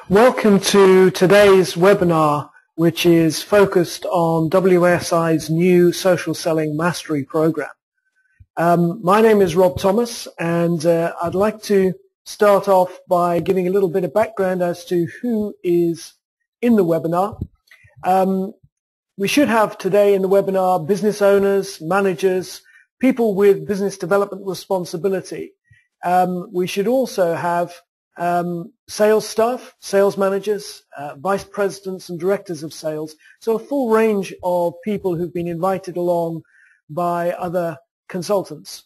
Welcome to today's webinar, which is focused on WSI's new Social Selling Mastery Program. My name is Rob Thomas, and I'd like to start off by giving a little bit of background as to who is in the webinar. We should have today in the webinar business owners, managers, people with business development responsibility. We should also have sales staff, sales managers, vice presidents and directors of sales. So a full range of people who've been invited along by other consultants.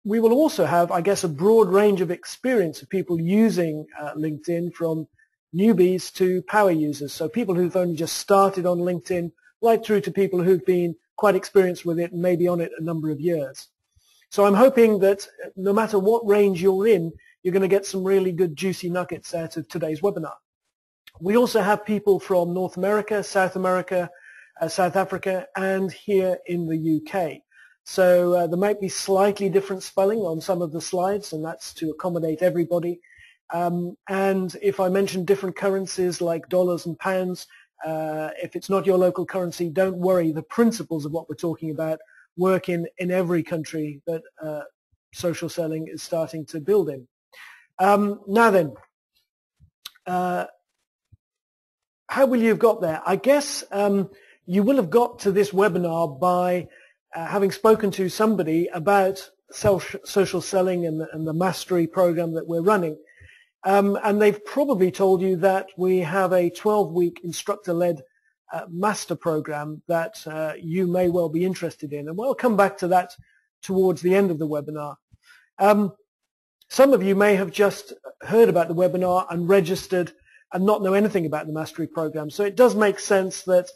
We will also have, I guess, a broad range of experience of people using LinkedIn, from newbies to power users. So people who've only just started on LinkedIn, right through to people who've been quite experienced with it and maybe on it a number of years. So I'm hoping that no matter what range you're in, you're going to get some really good juicy nuggets out of today's webinar. We also have people from North America, South America, South Africa, and here in the UK. So there might be slightly different spelling on some of the slides, and that's to accommodate everybody. And if I mention different currencies like dollars and pounds, if it's not your local currency, don't worry. The principles of what we're talking about work in every country that social selling is starting to build in. Now then, how will you have got there? I guess you will have got to this webinar by having spoken to somebody about social selling and the mastery program that we're running. And they've probably told you that we have a 12-week instructor-led master program that you may well be interested in. And we'll come back to that towards the end of the webinar. Some of you may have just heard about the webinar and registered and not know anything about the mastery program. So it does make sense that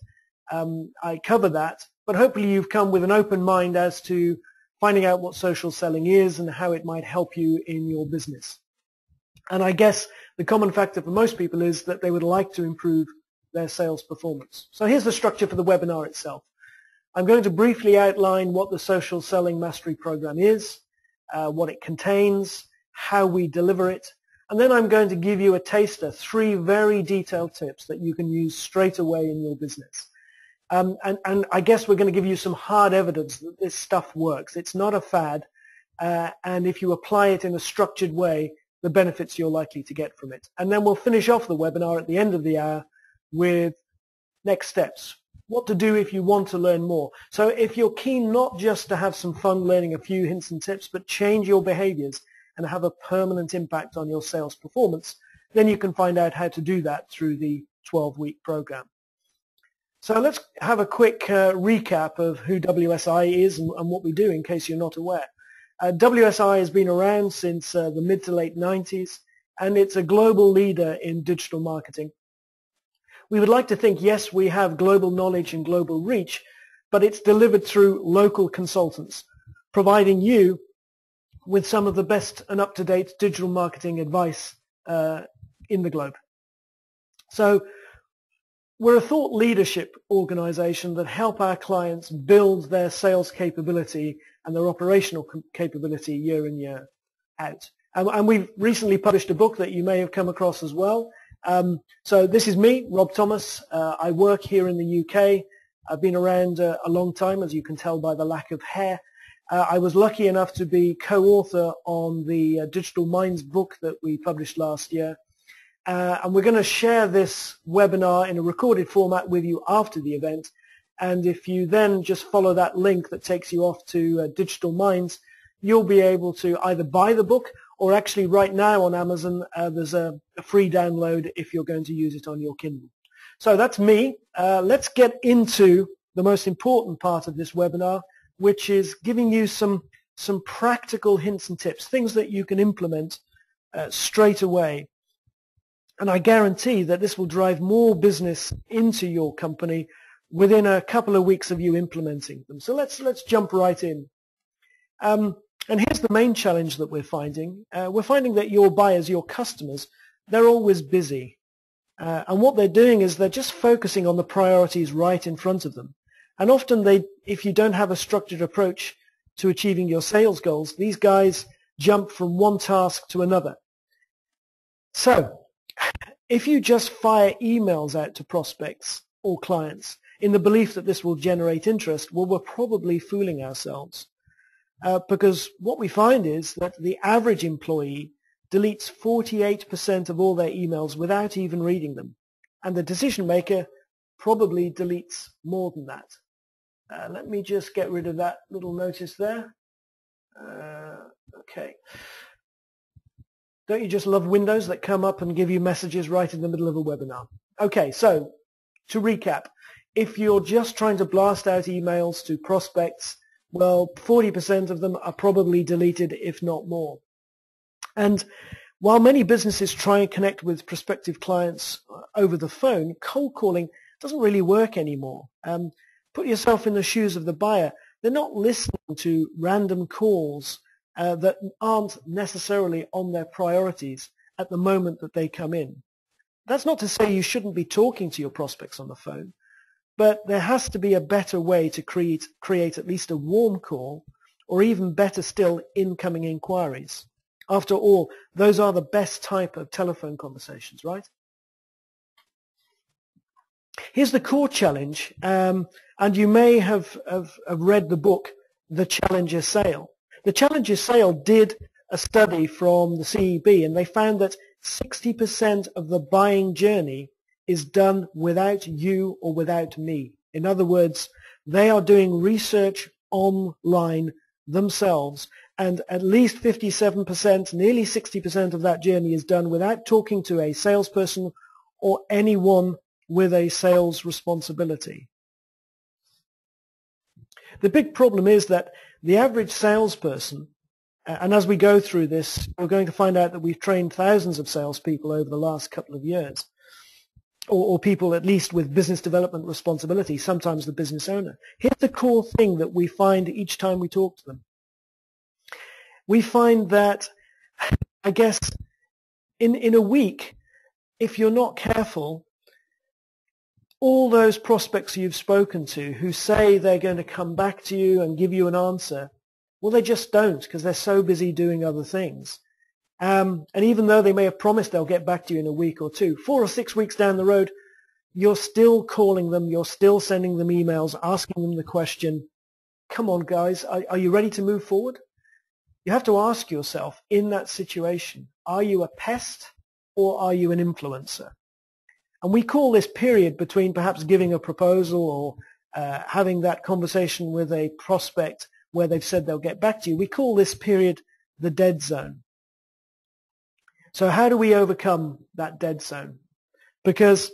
I cover that, but hopefully you've come with an open mind as to finding out what social selling is and how it might help you in your business. And I guess the common factor for most people is that they would like to improve their sales performance. So here's the structure for the webinar itself. I'm going to briefly outline what the Social Selling Mastery Program is, what it contains, how we deliver it, and then I'm going to give you a taster, 3 very detailed tips that you can use straight away in your business. And I guess we're going to give you some hard evidence that this stuff works. It's not a fad, and if you apply it in a structured way, the benefits you're likely to get from it. And then we'll finish off the webinar at the end of the hour with next steps, what to do if you want to learn more. So if you're keen not just to have some fun learning a few hints and tips, but change your behaviors and have a permanent impact on your sales performance, then you can find out how to do that through the 12-week program. So let's have a quick recap of who WSI is and what we do in case you're not aware. WSI has been around since the mid to late 90s, and it's a global leader in digital marketing. We would like to think, yes, we have global knowledge and global reach, but it's delivered through local consultants, providing you with some of the best and up-to-date digital marketing advice in the globe. So we're a thought leadership organization that help our clients build their sales capability and their operational capability year in, year out. And we've recently published a book that you may have come across as well. So this is me, Rob Thomas. I work here in the UK. I've been around a long time, as you can tell by the lack of hair. I was lucky enough to be co-author on the Digital Minds book that we published last year. And we're going to share this webinar in a recorded format with you after the event. And if you then just follow that link that takes you off to Digital Minds, you'll be able to either buy the book, or actually right now on Amazon, there's a free download if you're going to use it on your Kindle. So that's me. Let's get into the most important part of this webinar, which is giving you some practical hints and tips, things that you can implement straight away. And I guarantee that this will drive more business into your company within a couple of weeks of you implementing them. So let's jump right in. And here's the main challenge that we're finding. We're finding that your buyers, your customers, they're always busy. And what they're doing is they're just focusing on the priorities right in front of them. And often if you don't have a structured approach to achieving your sales goals, these guys jump from one task to another. So If you just fire emails out to prospects or clients in the belief that this will generate interest, well, we're probably fooling ourselves. Because what we find is that the average employee deletes 48% of all their emails without even reading them. And the decision maker probably deletes more than that. Let me just get rid of that little notice there. Okay. Don't you just love windows that come up and give you messages right in the middle of a webinar? Okay, so to recap, if you're just trying to blast out emails to prospects, well, 40% of them are probably deleted, if not more. And while many businesses try and connect with prospective clients over the phone, cold calling doesn't really work anymore. Put yourself in the shoes of the buyer. They're not listening to random calls that aren't necessarily on their priorities at the moment that they come in. That's not to say you shouldn't be talking to your prospects on the phone, but there has to be a better way to create at least a warm call, or even better still, incoming inquiries. After all, those are the best type of telephone conversations, right? Here's the core challenge, and you may have read the book, The Challenger Sale. The Challenger Sale did a study from the CEB, and they found that 60% of the buying journey is done without you or without me. In other words, they are doing research online themselves, and at least 57%, nearly 60% of that journey is done without talking to a salesperson or anyone with a sales responsibility. The big problem is that the average salesperson, and as we go through this, we're going to find out that we've trained thousands of salespeople over the last couple of years, or people at least with business development responsibility, sometimes the business owner. Here's the core thing that we find each time we talk to them. We find that, I guess, in a week, if you're not careful, all those prospects you've spoken to who say they're going to come back to you and give you an answer, well, they just don't, because they're so busy doing other things. And even though they may have promised they'll get back to you in a week or two, 4 or 6 weeks down the road, you're still calling them, you're still sending them emails, asking them the question, come on guys, are you ready to move forward? You have to ask yourself, in that situation, are you a pest or are you an influencer? And we call this period between perhaps giving a proposal or having that conversation with a prospect where they've said they'll get back to you, we call this period the dead zone. So how do we overcome that dead zone? Because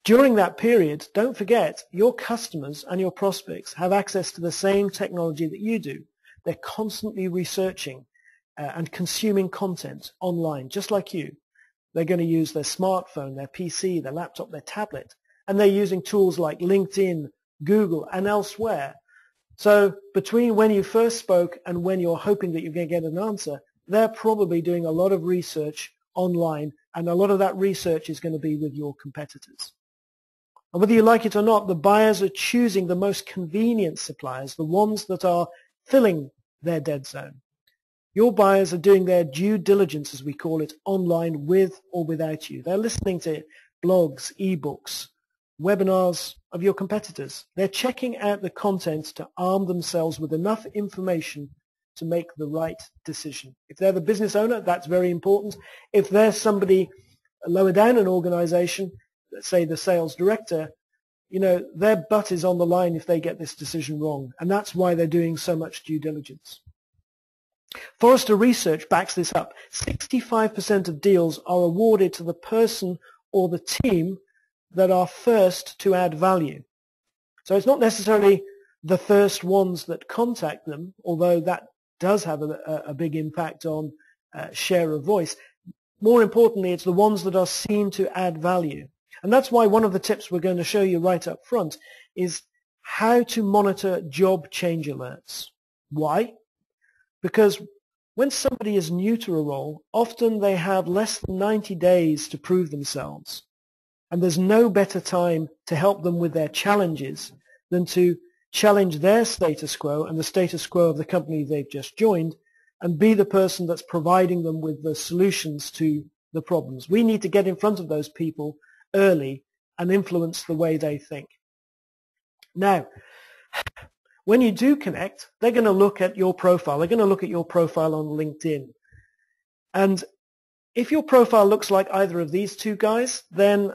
during that period, don't forget, your customers and your prospects have access to the same technology that you do. They're constantly researching and consuming content online, just like you. They're going to use their smartphone, their PC, their laptop, their tablet, and they're using tools like LinkedIn, Google, and elsewhere. So between when you first spoke and when you're hoping that you're going to get an answer, they're probably doing a lot of research online, and a lot of that research is going to be with your competitors. And whether you like it or not, the buyers are choosing the most convenient suppliers, the ones that are filling their dead zone. Your buyers are doing their due diligence, as we call it, online with or without you. They're listening to blogs, ebooks, webinars of your competitors. They're checking out the content to arm themselves with enough information to make the right decision. If they're the business owner, that's very important. If they're somebody lower down an organization, let's say the sales director, you know, their butt is on the line if they get this decision wrong. And that's why they're doing so much due diligence. Forrester Research backs this up. 65% of deals are awarded to the person or the team that are first to add value. So it's not necessarily the first ones that contact them, although that does have a big impact on share of voice. More importantly, it's the ones that are seen to add value. And that's why one of the tips we're going to show you right up front is how to monitor job change alerts. Why? Because when somebody is new to a role, often they have less than 90 days to prove themselves. And there's no better time to help them with their challenges than to challenge their status quo and the status quo of the company they've just joined, and be the person that's providing them with the solutions to the problems. We need to get in front of those people early and influence the way they think. Now, when you do connect, they're going to look at your profile. They're going to look at your profile on LinkedIn. And if your profile looks like either of these two guys, then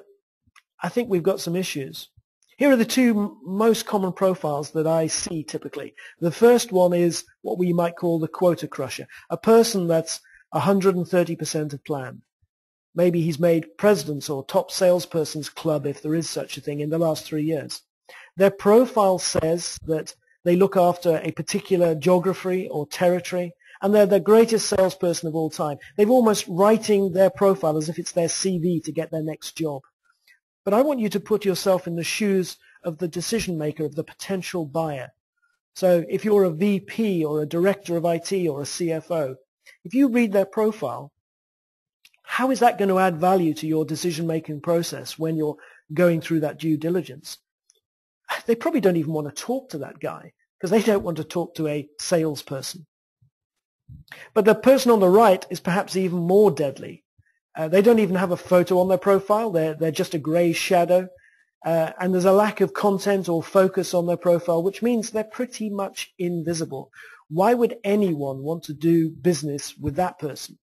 I think we've got some issues. Here are the two most common profiles that I see typically. The first one is what we might call the quota crusher, a person that's 130% of plan. Maybe he's made president's or top salesperson's club, if there is such a thing, in the last 3 years. Their profile says that they look after a particular geography or territory, and they're the greatest salesperson of all time. They've almost writing their profile as if it's their CV to get their next job. But I want you to put yourself in the shoes of the decision maker, of the potential buyer. So if you're a VP or a director of IT or a CFO, if you read their profile, how is that going to add value to your decision-making process when you're going through that due diligence? They probably don't even want to talk to that guy because they don't want to talk to a salesperson. But the person on the right is perhaps even more deadly. They don't even have a photo on their profile. They're just a grey shadow. And there's a lack of content or focus on their profile, which means they're pretty much invisible. Why would anyone want to do business with that person?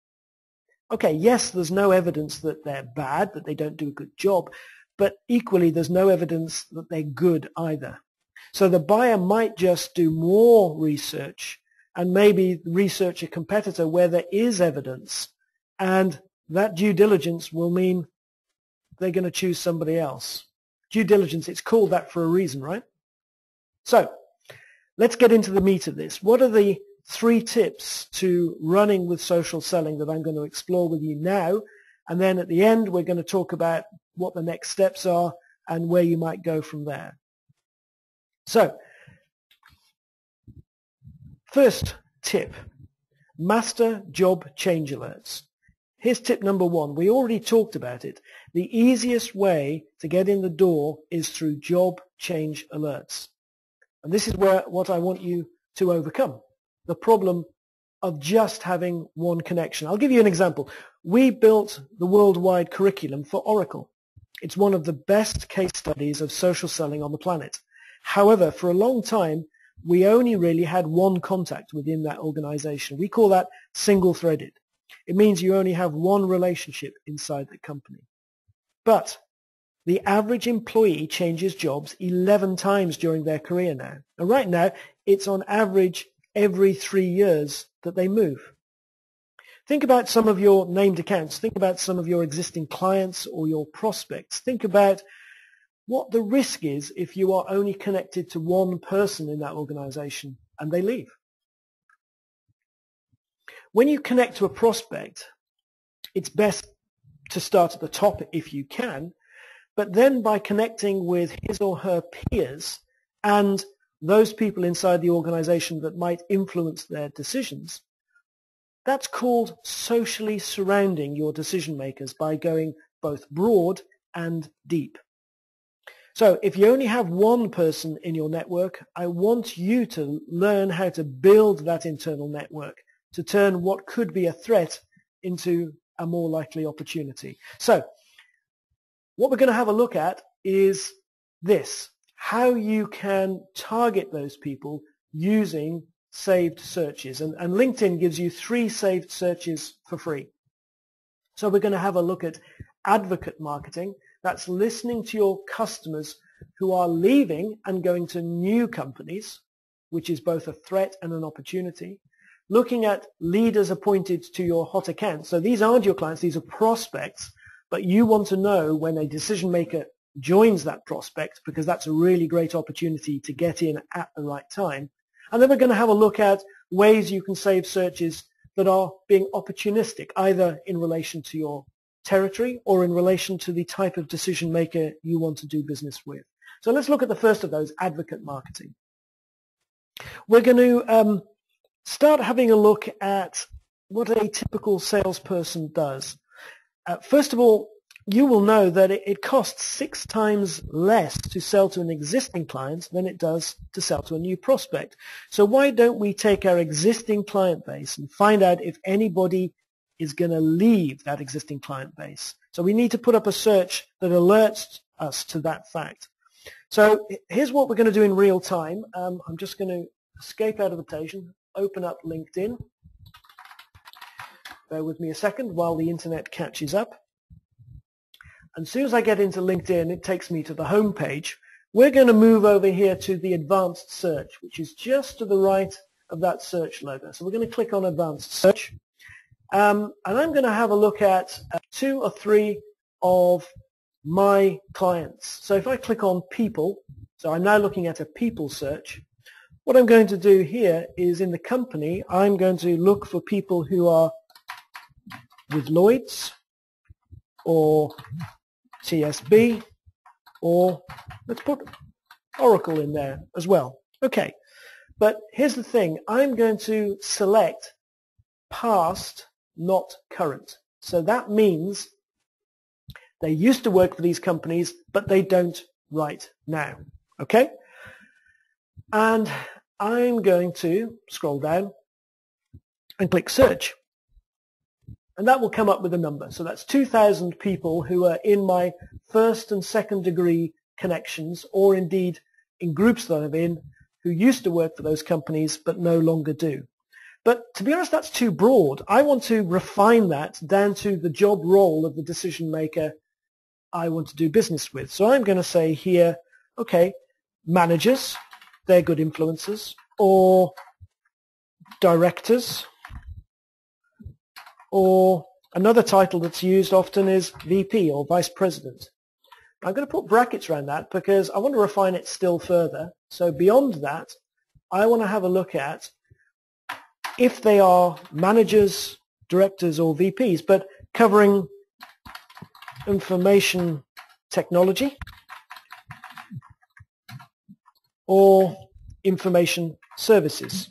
Okay, yes, there's no evidence that they're bad, that they don't do a good job, but equally there's no evidence that they're good either. So the buyer might just do more research and maybe research a competitor where there is evidence, and that due diligence will mean they're going to choose somebody else. Due diligence, it's called that for a reason, right? So let's get into the meat of this. What are the 3 tips to running with social selling that I'm going to explore with you now? And then at the end, we're going to talk about what the next steps are and where you might go from there. So, first tip, master job change alerts. Here's tip number 1. We already talked about it. The easiest way to get in the door is through job change alerts. And this is what I want you to overcome, the problem of just having one connection. I'll give you an example. We built the worldwide curriculum for Oracle. It's one of the best case studies of social selling on the planet. However, for a long time, we only really had one contact within that organization. We call that single-threaded. It means you only have one relationship inside the company. But the average employee changes jobs 11 times during their career now. And right now, it's on average every 3 years that they move. Think about some of your named accounts. Think about some of your existing clients or your prospects. Think about what the risk is if you are only connected to one person in that organization and they leave. When you connect to a prospect, it's best to start at the top if you can, but then by connecting with his or her peers and those people inside the organization that might influence their decisions, that's called socially surrounding your decision makers by going both broad and deep. So if you only have one person in your network, I want you to learn how to build that internal network to turn what could be a threat into a more likely opportunity. So what we're going to have a look at is this, how you can target those people using saved searches. And LinkedIn gives you 3 saved searches for free. So we're going to have a look at advocate marketing. That's listening to your customers who are leaving and going to new companies, which is both a threat and an opportunity. Looking at leaders appointed to your hot accounts. So these aren't your clients, these are prospects, but you want to know when a decision maker joins that prospect because that's a really great opportunity to get in at the right time. And then we're going to have a look at ways you can save searches that are being opportunistic, either in relation to your territory or in relation to the type of decision maker you want to do business with. So let's look at the first of those, advocate marketing. We're going to start having a look at what a typical salesperson does. First of all, you will know that it costs 6 times less to sell to an existing client than it does to sell to a new prospect. So why don't we take our existing client base and find out if anybody is going to leave that existing client base. So we need to put up a search that alerts us to that fact. So here's what we're going to do in real time. I'm just going to escape out of the page, open up LinkedIn. Bear with me a second while the internet catches up. And as soon as I get into LinkedIn, it takes me to the home page. We're going to move over here to the advanced search, which is just to the right of that search logo. So we're going to click on advanced search. And I'm going to have a look at 2 or 3 of my clients. So if I click on people, so I'm now looking at a people search, what I'm going to do here is in the company, I'm going to look for people who are with Lloyd's or TSB, or let's put Oracle in there as well. Okay, but here's the thing. I'm going to select past, not current. So that means they used to work for these companies, but they don't right now. Okay? And I'm going to scroll down and click search. And that will come up with a number. So that's 2,000 people who are in my first and second degree connections, or indeed in groups that I'm in, who used to work for those companies but no longer do. But to be honest, that's too broad. I want to refine that down to the job role of the decision maker I want to do business with. So I'm going to say here, okay, managers, they're good influencers, or directors, or another title that's used often is VP or Vice President. I'm going to put brackets around that because I want to refine it still further. So beyond that, I want to have a look at if they are managers, directors, or VPs, but covering information technology or information services.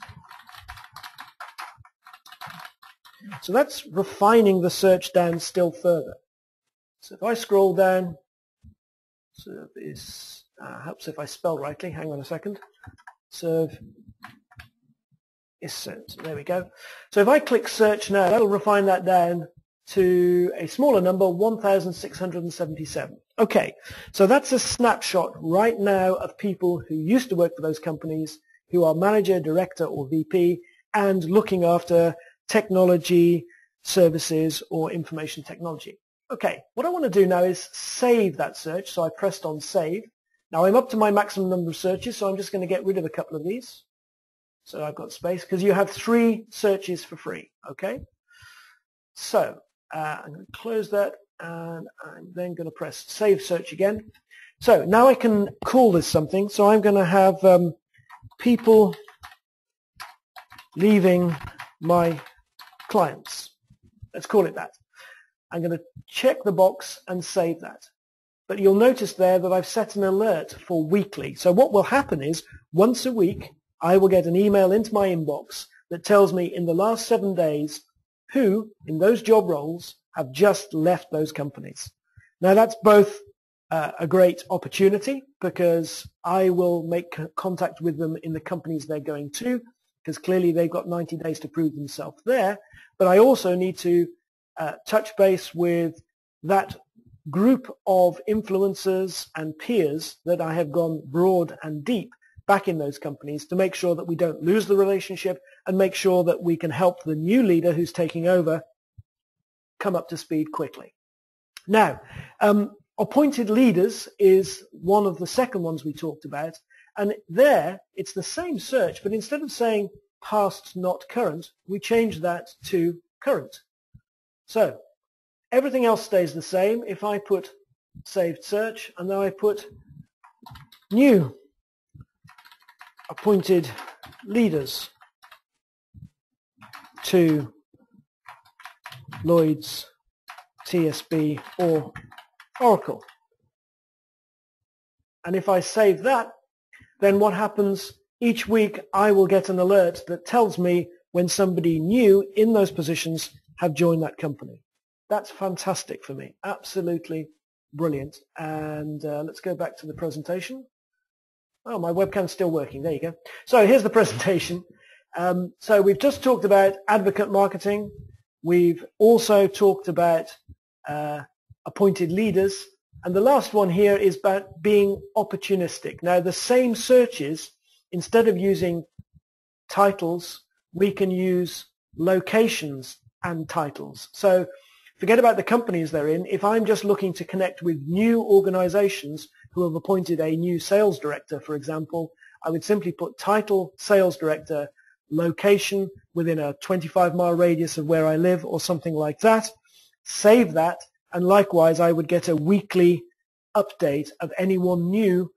So that's refining the search down still further. So if I scroll down, service, helps if I spell rightly, hang on a second, serve, so there we go. So if I click search now, that'll refine that down to a smaller number, 1,677. Okay, so that's a snapshot right now of people who used to work for those companies, who are manager, director, or VP, and looking after technology, services, or information technology. Okay, what I want to do now is save that search. So I pressed on save. Now I'm up to my maximum number of searches, so I'm just going to get rid of a couple of these. So I've got space, because you have 3 searches for free. Okay, so I'm going to close that, and I'm then going to press save search again. So now I can call this something. So I'm going to have people leaving my clients. Let's call it that. I'm going to check the box and save that. But you'll notice there that I've set an alert for weekly. So what will happen is once a week I will get an email into my inbox that tells me in the last 7 days who in those job roles have just left those companies. Now that's both a great opportunity because I will make contact with them in the companies they're going to, because clearly they've got 90 days to prove themselves there. But I also need to touch base with that group of influencers and peers that I have gone broad and deep back in those companies to make sure that we don't lose the relationship and make sure that we can help the new leader who's taking over come up to speed quickly. Now, appointed leaders is one of the second ones we talked about, and there it's the same search, but instead of saying past not current, we change that to current. So everything else stays the same. If I put saved search and then I put new appointed leaders to Lloyd's, TSB, or Oracle. And if I save that, then what happens each week, I will get an alert that tells me when somebody new in those positions have joined that company. That's fantastic for me. Absolutely brilliant. And let's go back to the presentation. Oh, my webcam's still working. There you go. So here's the presentation. So we've just talked about advocate marketing. We've also talked about appointed leaders. And the last one here is about being opportunistic. Now, the same searches, instead of using titles, we can use locations and titles. So forget about the companies they're in. If I'm just looking to connect with new organizations who have appointed a new sales director, for example, I would simply put title, sales director, location within a 25-mile radius of where I live or something like that, save that, and likewise I would get a weekly update of anyone new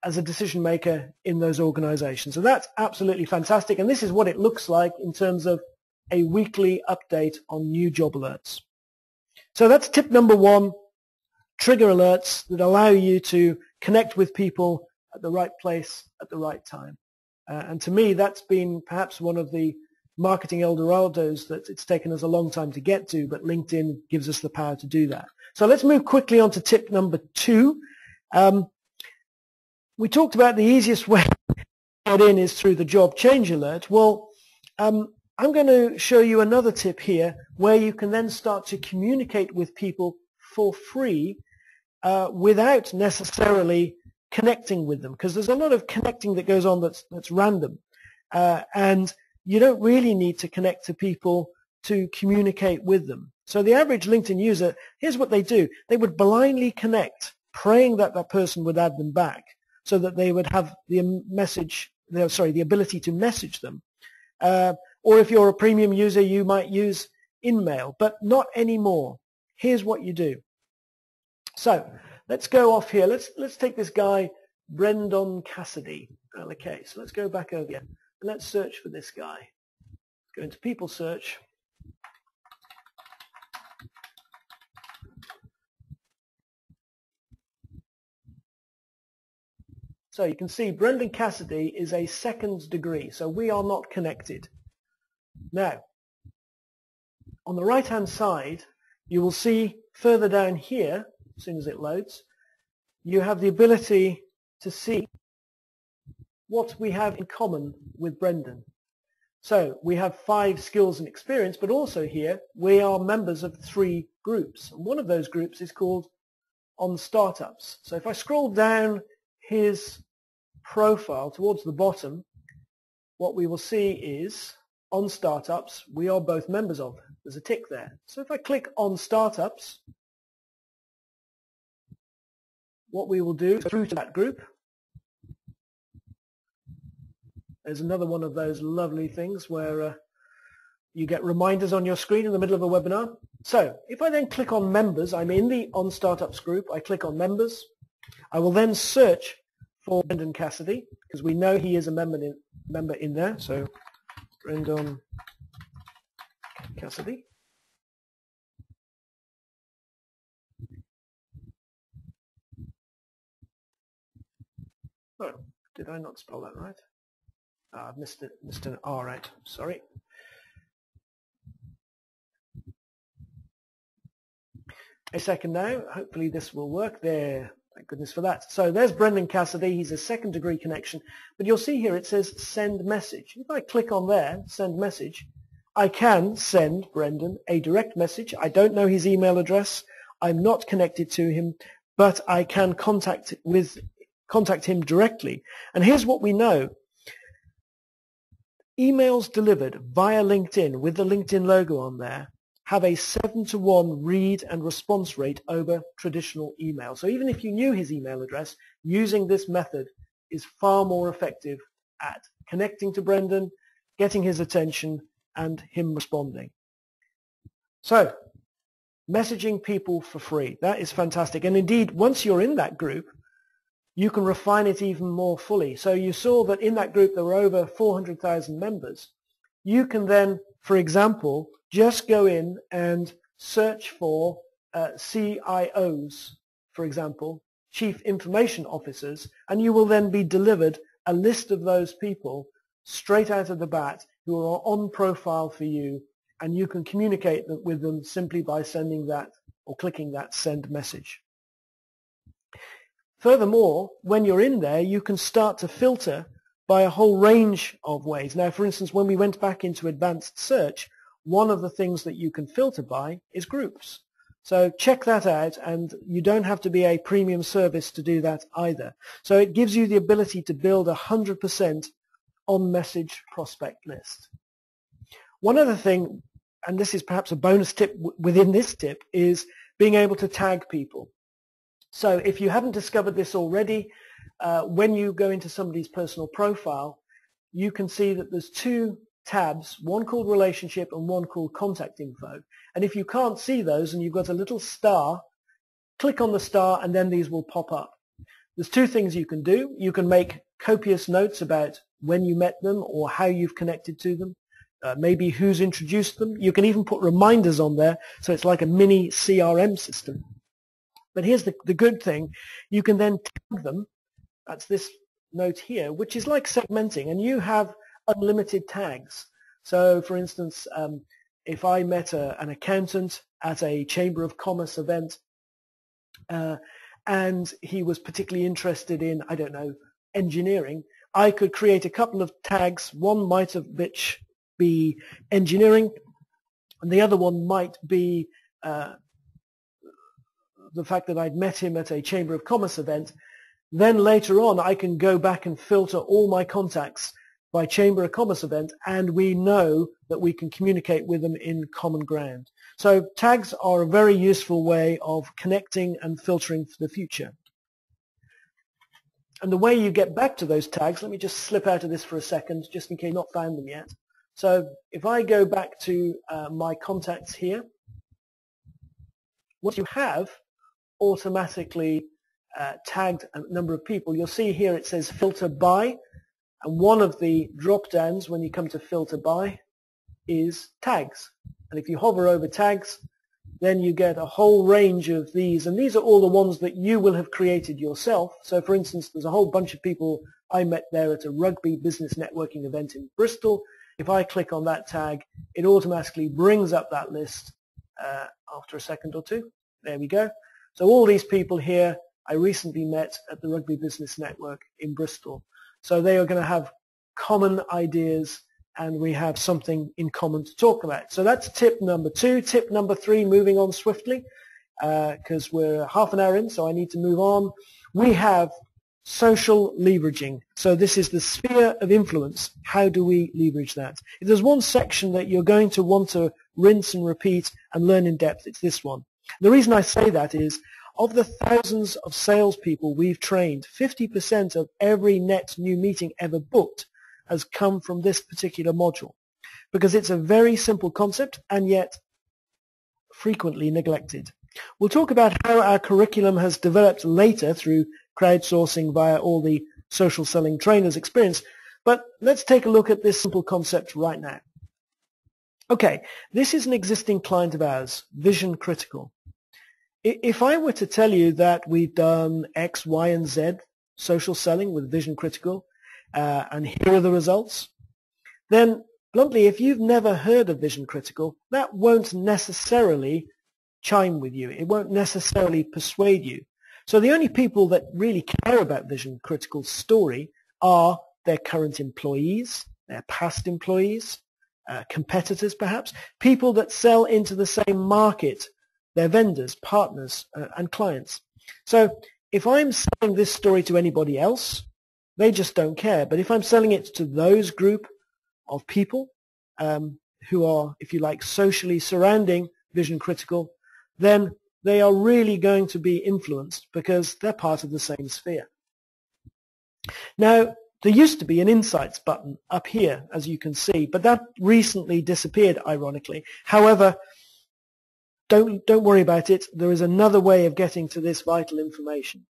as a decision maker in those organizations. So that's absolutely fantastic, and this is what it looks like in terms of a weekly update on new job alerts. So that's tip number one, trigger alerts that allow you to connect with people at the right place at the right time. And to me, that's been perhaps one of the marketing Eldorados that it's taken us a long time to get to, but LinkedIn gives us the power to do that. So let's move quickly on to tip number two. We talked about the easiest way to get in is through the job change alert. Well, I'm going to show you another tip here where you can then start to communicate with people for free without necessarily connecting with them, because there's a lot of connecting that goes on that's random. And you don't really need to connect to people to communicate with them. So the average LinkedIn user, here's what they do. They would blindly connect, praying that that person would add them back so that they would have the ability to message them. Or if you're a premium user, you might use InMail, but not anymore. Here's what you do. So let's go off here. Let's take this guy, Brendan Cassidy. Okay, so let's go back over here. And let's search for this guy. Go into people search. So you can see Brendan Cassidy is a second degree, so we are not connected. Now, on the right-hand side, you will see further down here, as soon as it loads, you have the ability to see what we have in common with Brendan. So we have 5 skills and experience, but also here we are members of 3 groups. And one of those groups is called On Startups. So if I scroll down his profile towards the bottom, what we will see is On Startups, we are both members of. There's a tick there. So if I click On Startups, what we will do is go through to that group. There's another one of those lovely things where you get reminders on your screen in the middle of a webinar. So if I then click on Members, I'm in the On Startups group. I click on Members. I will then search for Brendan Cassidy, because we know he is a member in there. So Brendan Cassidy. Oh, did I not spell that right? I've missed an R out. Sorry. A second now. Hopefully this will work. There. Thank goodness for that. So there's Brendan Cassidy. He's a second degree connection. But you'll see here it says send message. If I click on there, send message, I can send Brendan a direct message. I don't know his email address. I'm not connected to him, but I can contact him directly. And here's what we know. Emails delivered via LinkedIn with the LinkedIn logo on there have a 7-to-1 read and response rate over traditional email. So even if you knew his email address, using this method is far more effective at connecting to Brendan, getting his attention, and him responding. So, messaging people for free. That is fantastic. And indeed, once you're in that group, you can refine it even more fully. So you saw that in that group there were over 400,000 members. You can then, for example, just go in and search for CIOs, for example, Chief Information Officers, and you will then be delivered a list of those people straight out of the bat who are on profile for you, and you can communicate with them simply by sending that or clicking that send message. Furthermore, when you're in there, you can start to filter by a whole range of ways. Now, for instance, when we went back into advanced search, one of the things that you can filter by is groups. So check that out, and you don't have to be a premium service to do that either. So it gives you the ability to build 100% on-message prospect list. One other thing, and this is perhaps a bonus tip within this tip, is being able to tag people. So if you haven't discovered this already, when you go into somebody's personal profile, you can see that there's two tabs, one called relationship and one called contact info. And if you can't see those and you've got a little star, click on the star and then these will pop up. There's two things you can do. You can make copious notes about when you met them or how you've connected to them, maybe who's introduced them. You can even put reminders on there, so it's like a mini CRM system. But here's the good thing. You can then tag them. That's this note here, which is like segmenting, and you have unlimited tags. So for instance, if I met an accountant at a Chamber of Commerce event and he was particularly interested in, I don't know, engineering, I could create a couple of tags. One might have be engineering, and the other one might be the fact that I'd met him at a Chamber of Commerce event. Then later on I can go back and filter all my contacts by Chamber of Commerce event, and we know that we can communicate with them in common ground. So tags are a very useful way of connecting and filtering for the future. And the way you get back to those tags, let me just slip out of this for a second, just in case you've not found them yet. So if I go back to my contacts here, once you have automatically tagged a number of people, you'll see here it says filter by, and one of the drop downs when you come to filter by is tags. And if you hover over tags, then you get a whole range of these, and these are all the ones that you will have created yourself. So for instance, there's a whole bunch of people I met there at a rugby business networking event in Bristol. If I click on that tag, it automatically brings up that list after a second or two. There we go. So all these people here I recently met at the Rugby Business Network in Bristol. So they are going to have common ideas, and we have something in common to talk about. So that's tip number 2. Tip number 3, moving on swiftly, because we're half an hour in, so I need to move on. We have social leveraging. So this is the sphere of influence. How do we leverage that? If there's one section that you're going to want to rinse and repeat and learn in depth, it's this one. The reason I say that is, of the thousands of salespeople we've trained, 50% of every net new meeting ever booked has come from this particular module, because it's a very simple concept and yet frequently neglected. We'll talk about how our curriculum has developed later through crowdsourcing via all the social selling trainers experience, but let's take a look at this simple concept right now. Okay, this is an existing client of ours, Vision Critical. If I were to tell you that we've done X, Y, and Z social selling with Vision Critical, and here are the results, then bluntly, if you've never heard of Vision Critical, that won't necessarily chime with you. It won't necessarily persuade you. So the only people that really care about Vision Critical's story are their current employees, their past employees, competitors perhaps, people that sell into the same market, their vendors, partners, and clients. So if I'm selling this story to anybody else, they just don't care. But if I'm selling it to those group of people who are, if you like, socially surrounding Vision Critical, then they are really going to be influenced because they're part of the same sphere. Now, there used to be an Insights button up here, as you can see, but that recently disappeared, ironically. However, don't worry about it. There is another way of getting to this vital information.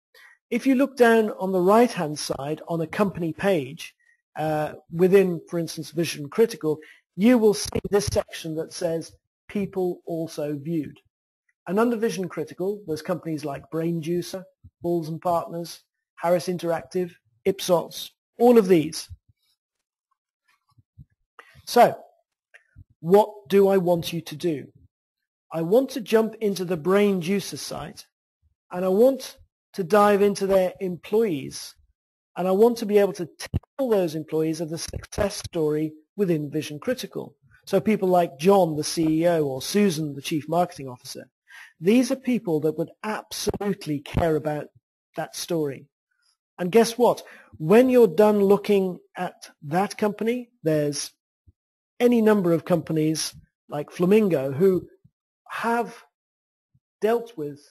If you look down on the right-hand side on a company page within, for instance, Vision Critical, you will see this section that says People Also Viewed. And under Vision Critical, there's companies like Brain Juicer, Balls and Partners, Harris Interactive, Ipsos, all of these. So, what do I want you to do? I want to jump into the Brain Juicer site, and I want to dive into their employees, and I want to be able to tell those employees of the success story within Vision Critical. So people like John, the CEO, or Susan, the Chief Marketing Officer. These are people that would absolutely care about that story. And guess what? When you're done looking at that company, there's any number of companies like Flamingo who have dealt with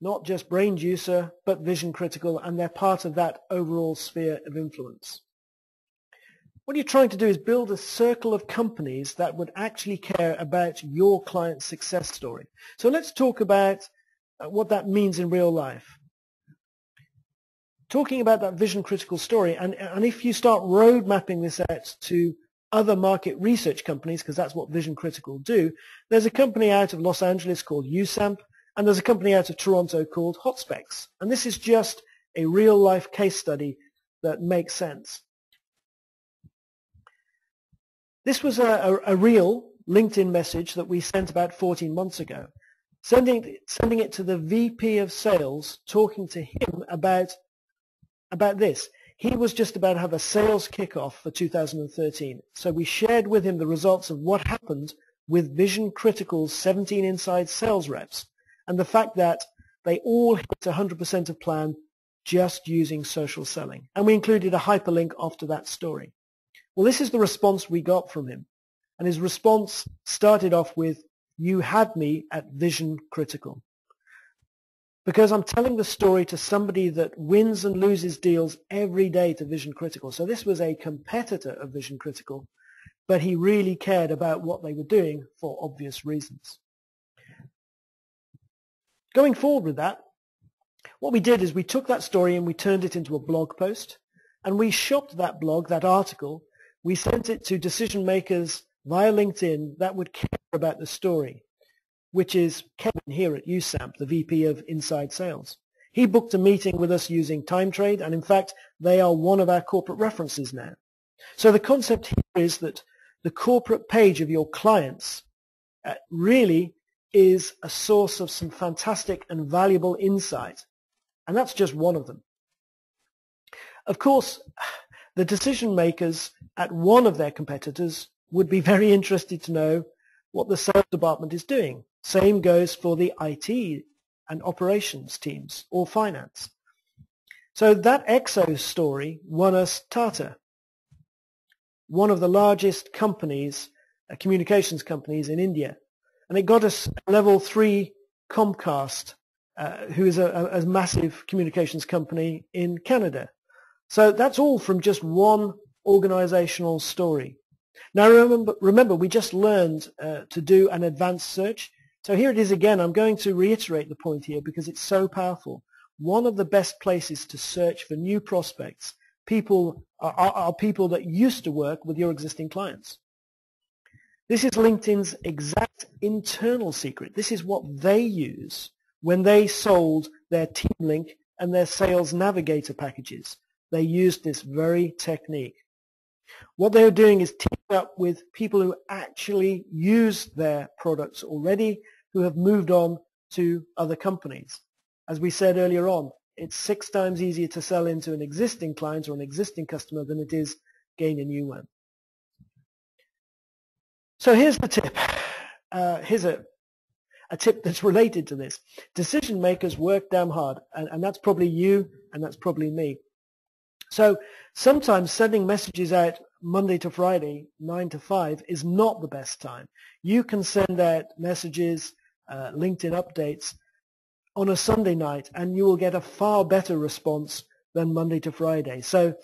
not just Brain Juicer, but Vision Critical, and they're part of that overall sphere of influence. What you're trying to do is build a circle of companies that would actually care about your client's success story. So let's talk about what that means in real life. Talking about that Vision Critical story, and if you start road mapping this out to other market research companies, because that's what Vision Critical do, there's a company out of Los Angeles called USAMP, and there's a company out of Toronto called HotSpecs. And this is just a real-life case study that makes sense. This was a real LinkedIn message that we sent about 14 months ago, sending it to the VP of Sales, talking to him about this. He was just about to have a sales kickoff for 2013. So we shared with him the results of what happened with Vision Critical's 17 inside sales reps and the fact that they all hit 100% of plan just using social selling. And we included a hyperlink after that story. Well, this is the response we got from him. And his response started off with, "You had me at Vision Critical." Because I'm telling the story to somebody that wins and loses deals every day to Vision Critical. So this was a competitor of Vision Critical, but he really cared about what they were doing for obvious reasons. Going forward with that, what we did is we took that story and we turned it into a blog post, and we shopped that blog, that article. We sent it to decision makers via LinkedIn that would care about the story, which is Kevin here at USAMP, the VP of Inside Sales. He booked a meeting with us using TimeTrade, and in fact, they are one of our corporate references now. So the concept here is that the corporate page of your clients really is a source of some fantastic and valuable insight, and that's just one of them. Of course, the decision makers at one of their competitors would be very interested to know what the sales department is doing. Same goes for the IT and operations teams or finance. So that Exo story won us Tata, one of the largest companies, communications companies in India. And it got us level 3 Comcast, who is a massive communications company in Canada. So that's all from just one organizational story. Now remember, we just learned to do an advanced search. So here it is again. I'm going to reiterate the point here because it's so powerful. One of the best places to search for new prospects are people that used to work with your existing clients. This is LinkedIn's exact internal secret. This is what they use when they sold their Team Link and their Sales Navigator packages. They used this very technique. What they're doing is teaming up with people who actually use their products already, who have moved on to other companies. As we said earlier on, it's 6 times easier to sell into an existing client or an existing customer than it is gain a new one. So here's the tip. Here's a tip that's related to this. Decision makers work damn hard, and that's probably you, and that's probably me. So sometimes sending messages out Monday to Friday, 9 to 5, is not the best time. You can send out messages, LinkedIn updates on a Sunday night, and you will get a far better response than Monday to Friday. So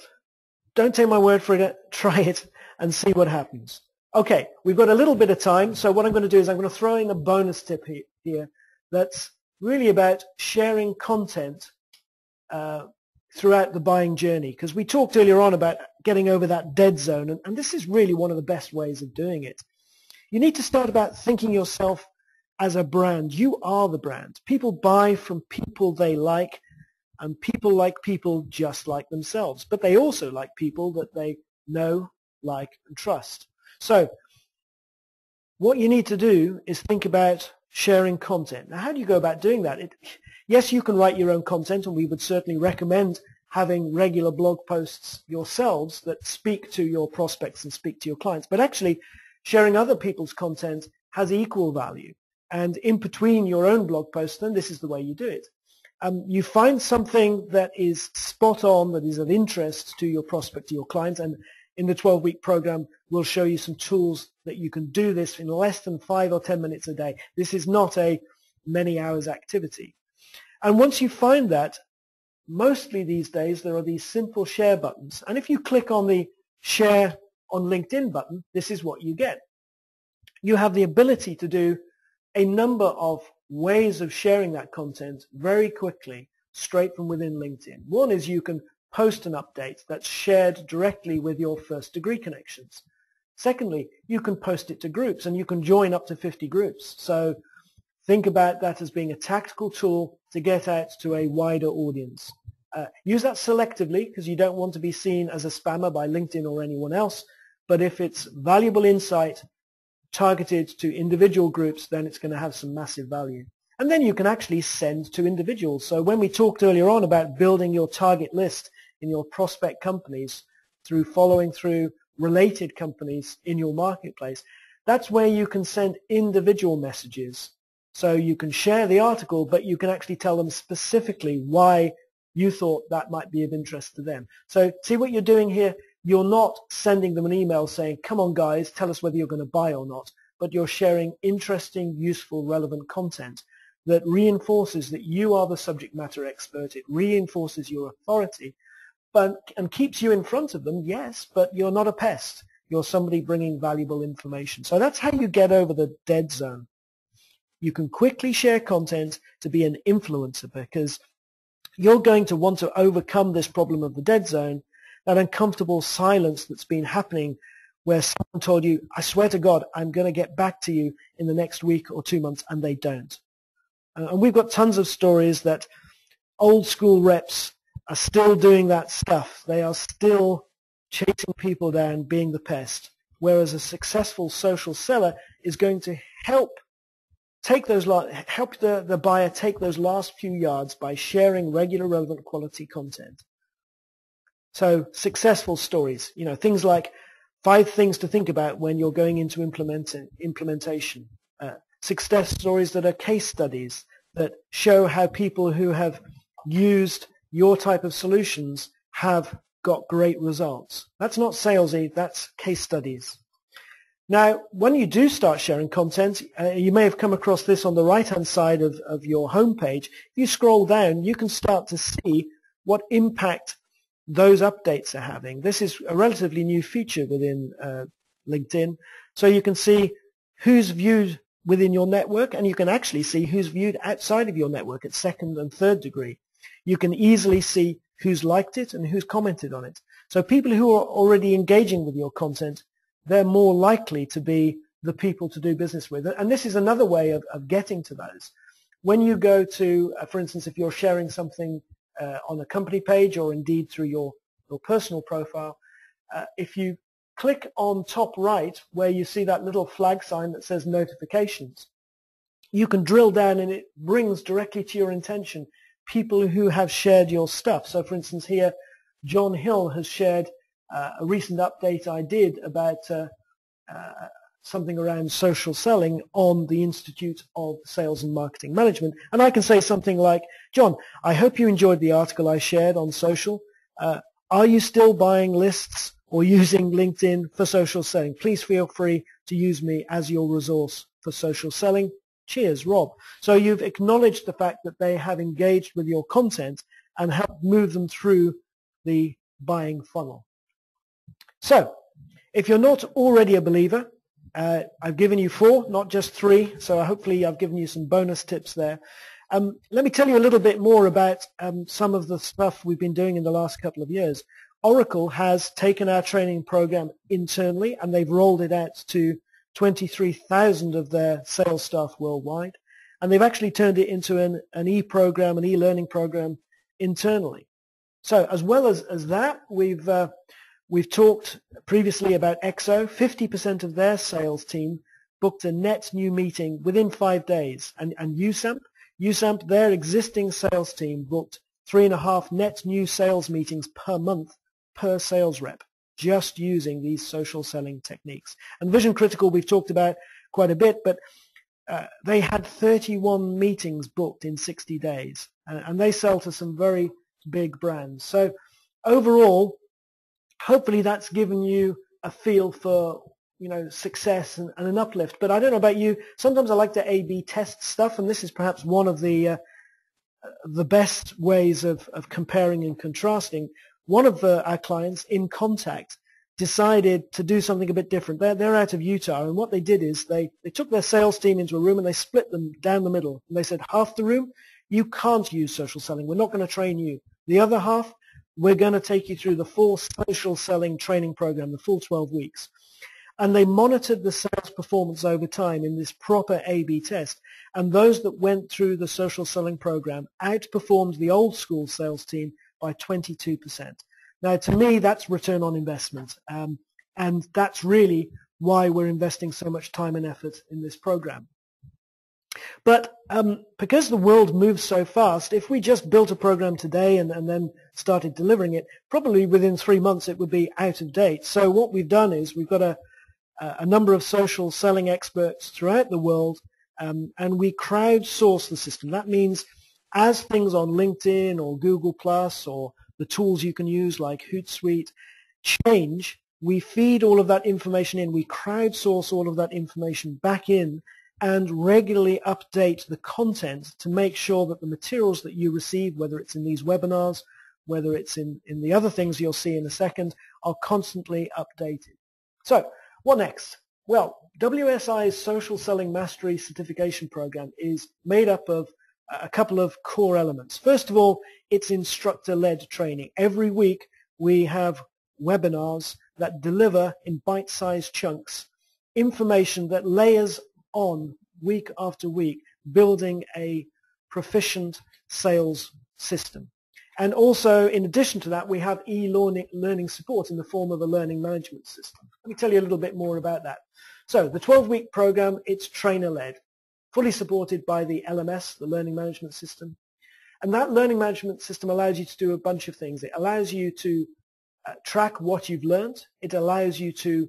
don't take my word for it. Try it and see what happens. Okay, we've got a little bit of time, so what I'm going to do is I'm going to throw in a bonus tip here that's really about sharing content throughout the buying journey, because we talked earlier on about getting over that dead zone, and this is really one of the best ways of doing it. You need to start about thinking yourself as a brand. You are the brand. People buy from people they like, and people like people just like themselves, but they also like people that they know, like, and trust. So what you need to do is think about sharing content. Now, how do you go about doing that? Yes, you can write your own content, and we would certainly recommend having regular blog posts yourselves that speak to your prospects and speak to your clients. But actually, sharing other people's content has equal value. And in between your own blog posts, then this is the way you do it. You find something that is spot on, that is of interest to your prospect, to your client, and in the 12-week program, we'll show you some tools that you can do this in less than 5 or 10 minutes a day. This is not a many hours activity. And once you find that, mostly these days there are these simple share buttons. And if you click on the share on LinkedIn button, this is what you get. You have the ability to do a number of ways of sharing that content very quickly, straight from within LinkedIn. One is you can post an update that's shared directly with your first degree connections. Secondly, you can post it to groups, and you can join up to 50 groups. So think about that as being a tactical tool to get out to a wider audience. Use that selectively, because you don't want to be seen as a spammer by LinkedIn or anyone else. But if it's valuable insight targeted to individual groups, then it's going to have some massive value. And then you can actually send to individuals. So when we talked earlier on about building your target list in your prospect companies through following through related companies in your marketplace, that's where you can send individual messages. So you can share the article, but you can actually tell them specifically why you thought that might be of interest to them. So see what you're doing here? You're not sending them an email saying, come on guys, tell us whether you're going to buy or not, but you're sharing interesting, useful, relevant content that reinforces that you are the subject matter expert. It reinforces your authority and keeps you in front of them, yes, but you're not a pest. You're somebody bringing valuable information. So that's how you get over the dead zone. You can quickly share content to be an influencer, because you're going to want to overcome this problem of the dead zone, that uncomfortable silence that's been happening where someone told you, I swear to God, I'm going to get back to you in the next week or 2 months, and they don't. And we've got tons of stories that old school reps are still doing that stuff. They are still chasing people down, being the pest, whereas a successful social seller is going to help the buyer take those last few yards by sharing regular, relevant, quality content. So successful stories, things like 5 things to think about when you're going into implementation. Success stories that are case studies that show how people who have used your type of solutions have got great results. That's not salesy, that's case studies. Now, when you do start sharing content, you may have come across this on the right-hand side of your homepage. If you scroll down, you can start to see what impact those updates are having. This is a relatively new feature within LinkedIn. So you can see who's viewed within your network, and you can actually see who's viewed outside of your network at 2nd and 3rd degree. You can easily see who's liked it and who's commented on it. So people who are already engaging with your content, they're more likely to be the people to do business with. And this is another way of getting to those. When you go to, for instance, if you're sharing something on a company page or indeed through your personal profile, if you click on top right where you see that little flag sign that says notifications, you can drill down and it brings directly to your attention people who have shared your stuff. So for instance here, John Hill has shared a recent update I did about something around social selling on the Institute of Sales and Marketing Management. And I can say something like, John, I hope you enjoyed the article I shared on social. Are you still buying lists or using LinkedIn for social selling? Please feel free to use me as your resource for social selling. Cheers, Rob. So you've acknowledged the fact that they have engaged with your content and helped move them through the buying funnel. So if you're not already a believer, I've given you 4, not just 3, so hopefully I've given you some bonus tips there. Let me tell you a little bit more about some of the stuff we've been doing in the last couple of years. Oracle has taken our training program internally, and they've rolled it out to 23,000 of their sales staff worldwide, and they've actually turned it into an e-program, an e-learning program internally. So as well as that, we've talked previously about EXO. 50% of their sales team booked a net new meeting within 5 days. And USAMP, their existing sales team booked 3.5 net new sales meetings per month per sales rep. just using these social selling techniques. And Vision Critical we've talked about quite a bit, but they had 31 meetings booked in 60 days, and they sell to some very big brands. So overall, hopefully that's given you a feel for, success and an uplift. But I don't know about you, sometimes I like to A/B test stuff, and this is perhaps one of the best ways of comparing and contrasting. One of our clients in Contact decided to do something a bit different. They're out of Utah, and what they did is they took their sales team into a room and they split them down the middle. And they said, half the room, you can't use social selling. We're not going to train you. The other half, we're going to take you through the full social selling training program, the full 12 weeks. And they monitored the sales performance over time in this proper A/B test. And those that went through the social selling program outperformed the old school sales team by 22%. Now, to me, that's return on investment. And that's really why we're investing so much time and effort in this program. But because the world moves so fast, if we just built a program today and then started delivering it, probably within 3 months it would be out of date. So what we've done is we've got a number of social selling experts throughout the world, and we crowdsource the system. That means as things on LinkedIn or Google Plus or the tools you can use like Hootsuite change, we feed all of that information in, we crowdsource all of that information back in, and regularly update the content to make sure that the materials that you receive, whether it's in these webinars, whether it's in the other things you'll see in a second, are constantly updated. So, what next? Well, WSI's Social Selling Mastery Certification Program is made up of a couple of core elements. First of all, it's instructor-led training. Every week we have webinars that deliver in bite-sized chunks information that layers on week after week, building a proficient sales system. And also, in addition to that, we have e-learning support in the form of a learning management system. Let me tell you a little bit more about that. So the 12-week program, it's trainer-led, fully supported by the LMS, the learning management system. And that learning management system allows you to do a bunch of things. It allows you to track what you've learned. It allows you to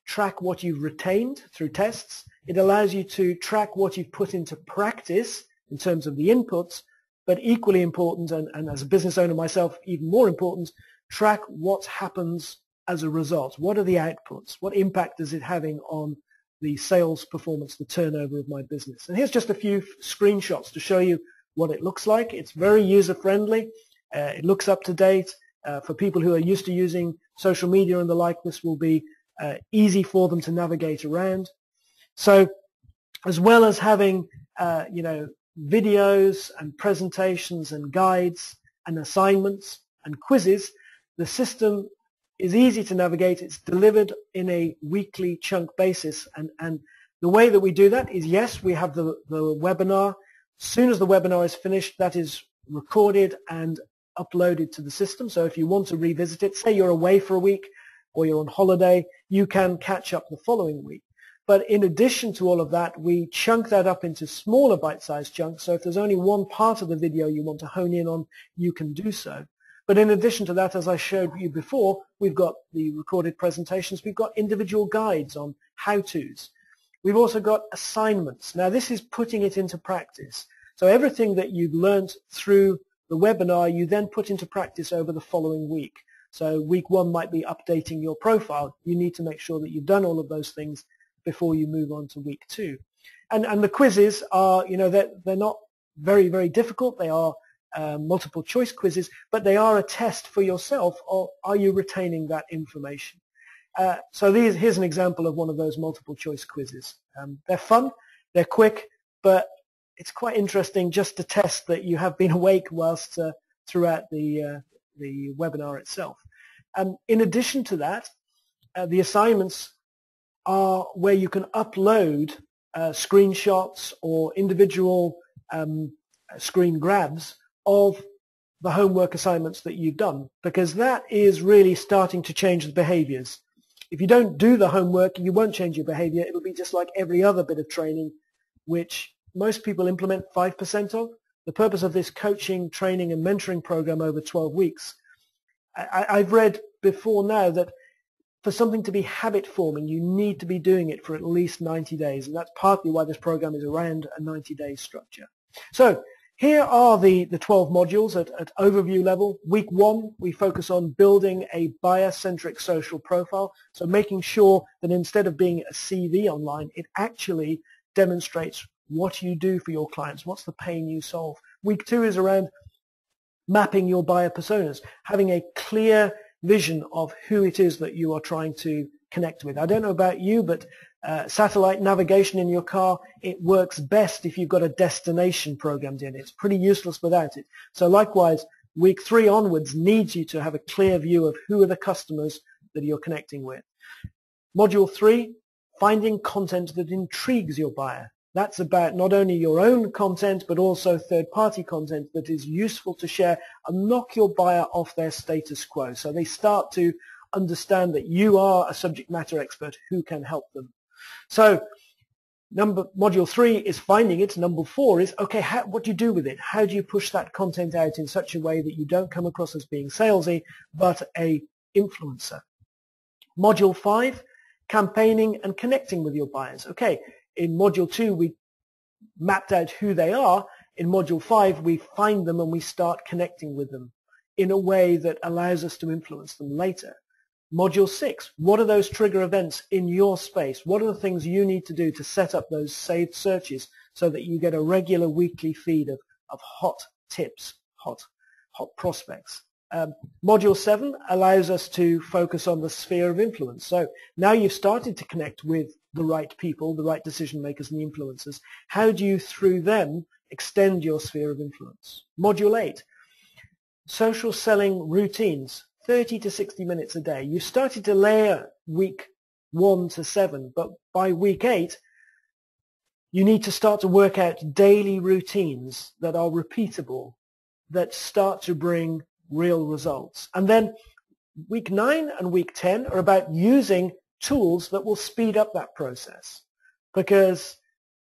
track what you've retained through tests. It allows you to track what you've put into practice in terms of the inputs, but equally important, and as a business owner myself, even more important, track what happens as a result. What are the outputs? What impact is it having on the sales performance, the turnover of my business? And here's just a few screenshots to show you what it looks like. It's very user-friendly. It looks up to date. For people who are used to using social media and the like, this will be easy for them to navigate around. So as well as having, videos and presentations and guides and assignments and quizzes, the system is easy to navigate. It's delivered in a weekly chunk basis. And the way that we do that is, yes, we have the webinar. As soon as the webinar is finished, that is recorded and uploaded to the system. So if you want to revisit it, say you're away for a week or you're on holiday, you can catch up the following week. But in addition to all of that, we chunk that up into smaller bite-sized chunks. So if there's only one part of the video you want to hone in on, you can do so. But in addition to that, as I showed you before, we've got the recorded presentations. We've got individual guides on how-tos. We've also got assignments. Now, this is putting it into practice. So everything that you've learned through the webinar, you then put into practice over the following week. So week 1 might be updating your profile. You need to make sure that you've done all of those things before you move on to week 2. And the quizzes are, they're not very, very difficult. They are multiple choice quizzes, but they are a test for yourself, or are you retaining that information? So here's an example of one of those multiple choice quizzes. They're fun, they're quick, but it's quite interesting just to test that you have been awake whilst throughout the webinar itself. In addition to that, the assignments are where you can upload screenshots or individual screen grabs of the homework assignments that you've done, because that is really starting to change the behaviors. If you don't do the homework, you won't change your behavior. It'll be just like every other bit of training, which most people implement 5% of. The purpose of this coaching, training, and mentoring program over 12 weeks, I've read before now that for something to be habit forming, you need to be doing it for at least 90 days. And that's partly why this program is around a 90-day structure. So here are the 12 modules at overview level. Week 1, we focus on building a buyer-centric social profile. So making sure that instead of being a CV online, it actually demonstrates what you do for your clients. What's the pain you solve? Week 2 is around mapping your buyer personas, having a clear vision of who it is that you are trying to connect with. I don't know about you, but satellite navigation in your car, it works best if you've got a destination programmed in. It's pretty useless without it. So likewise, week 3 onwards needs you to have a clear view of who are the customers that you're connecting with. Module 3, finding content that intrigues your buyer. That's about not only your own content, but also third-party content that is useful to share and knock your buyer off their status quo. So they start to understand that you are a subject matter expert who can help them. So module 3 is finding it. Number 4 is, okay, what do you do with it? How do you push that content out in such a way that you don't come across as being salesy, but a influencer? Module 5, campaigning and connecting with your buyers. Okay. In Module 2, we mapped out who they are. In Module 5, we find them and we start connecting with them in a way that allows us to influence them later. Module 6, what are those trigger events in your space? What are the things you need to do to set up those saved searches so that you get a regular weekly feed of hot tips, hot prospects? Module 7 allows us to focus on the sphere of influence. So now you've started to connect with the right people, the right decision makers and the influencers. How do you, through them, extend your sphere of influence? Module 8, social selling routines, 30 to 60 minutes a day. You started to layer week 1 to 7, but by week 8, you need to start to work out daily routines that are repeatable, that start to bring real results. And then week 9 and week 10 are about using tools that will speed up that process, because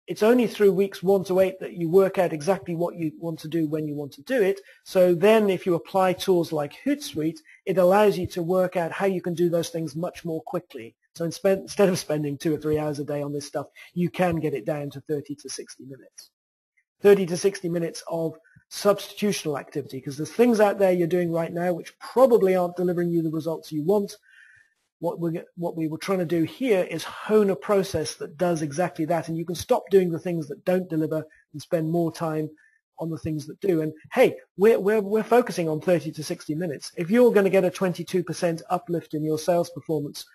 it's only through weeks 1 to 8 that you work out exactly what you want to do when you want to do it. So then if you apply tools like Hootsuite, it allows you to work out how you can do those things much more quickly. So instead of spending 2 or 3 hours a day on this stuff, you can get it down to 30 to 60 minutes. 30 to 60 minutes of substitutional activity, because there's things out there you're doing right now which probably aren't delivering you the results you want. What we were trying to do here is hone a process that does exactly that, and you can stop doing the things that don't deliver and spend more time on the things that do. And hey, we're focusing on 30 to 60 minutes. If you're going to get a 22% uplift in your sales performance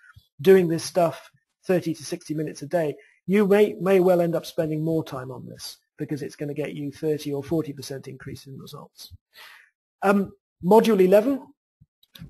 doing this stuff 30 to 60 minutes a day, you may well end up spending more time on this, because it's going to get you 30 or 40% increase in results. Module 11,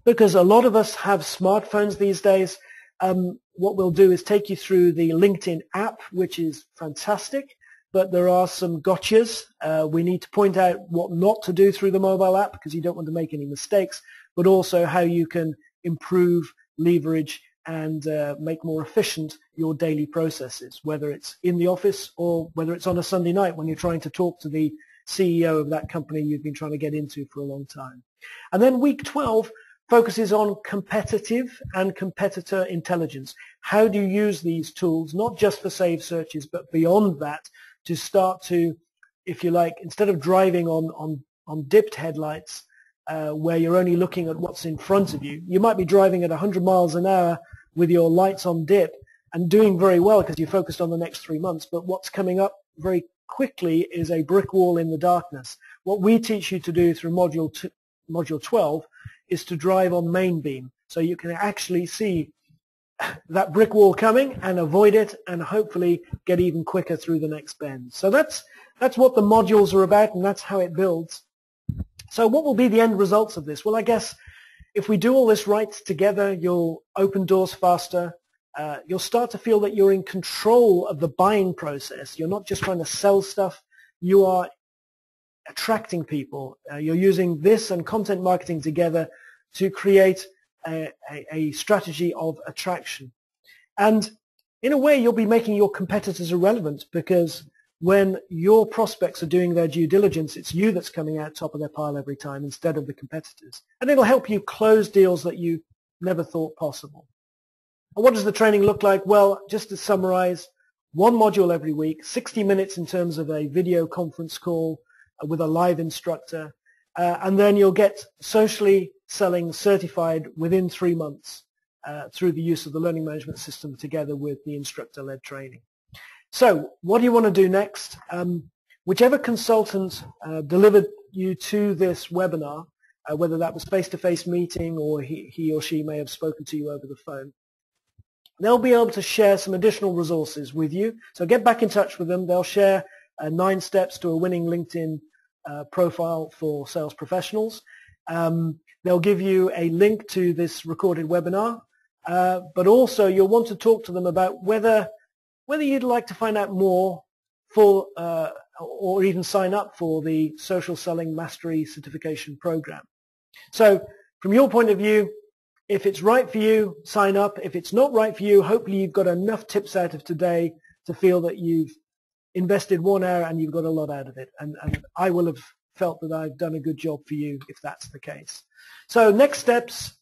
because a lot of us have smartphones these days, what we'll do is take you through the LinkedIn app, which is fantastic, but there are some gotchas. We need to point out what not to do through the mobile app, because you don't want to make any mistakes, but also how you can improve, leverage, and make more efficient your daily processes, whether it's in the office or whether it's on a Sunday night when you're trying to talk to the CEO of that company you've been trying to get into for a long time. And then week 12 focuses on competitive and competitor intelligence. How do you use these tools, not just for saved searches, but beyond that, to start to, if you like, instead of driving on dipped headlights, where you're only looking at what's in front of you. You might be driving at 100 miles an hour with your lights on dip and doing very well because you're focused on the next 3 months, but what's coming up very quickly is a brick wall in the darkness. What we teach you to do through Module 12 is to drive on main beam, so you can actually see that brick wall coming and avoid it and hopefully get even quicker through the next bend. So that's what the modules are about, and that's how it builds. So what will be the end results of this? Well, I guess if we do all this right together, you'll open doors faster. You'll start to feel that you're in control of the buying process. You're not just trying to sell stuff. You are attracting people. You're using this and content marketing together to create a strategy of attraction. And in a way, you'll be making your competitors irrelevant, because when your prospects are doing their due diligence, it's you that's coming out top of their pile every time instead of the competitors. And it'll help you close deals that you never thought possible. And what does the training look like? Well, just to summarize, one module every week, 60 minutes in terms of a video conference call with a live instructor, and then you'll get socially selling certified within 3 months through the use of the learning management system together with the instructor-led training. So what do you want to do next? Whichever consultant delivered you to this webinar, whether that was face-to-face meeting or he or she may have spoken to you over the phone, they'll be able to share some additional resources with you. So get back in touch with them. They'll share 9 steps to a winning LinkedIn profile for sales professionals. They'll give you a link to this recorded webinar, but also you'll want to talk to them about whether you'd like to find out more for or even sign up for the Social Selling Mastery Certification Program. So from your point of view, if it's right for you, sign up. If it's not right for you, hopefully you've got enough tips out of today to feel that you've invested 1 hour and you've got a lot out of it. And I will have felt that I've done a good job for you if that's the case. So next steps,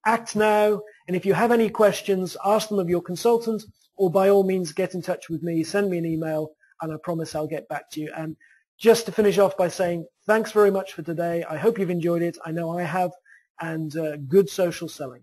act now. And if you have any questions, ask them of your consultant, or by all means get in touch with me, send me an email, and I promise I'll get back to you. And just to finish off by saying thanks very much for today. I hope you've enjoyed it. I know I have. And good social selling.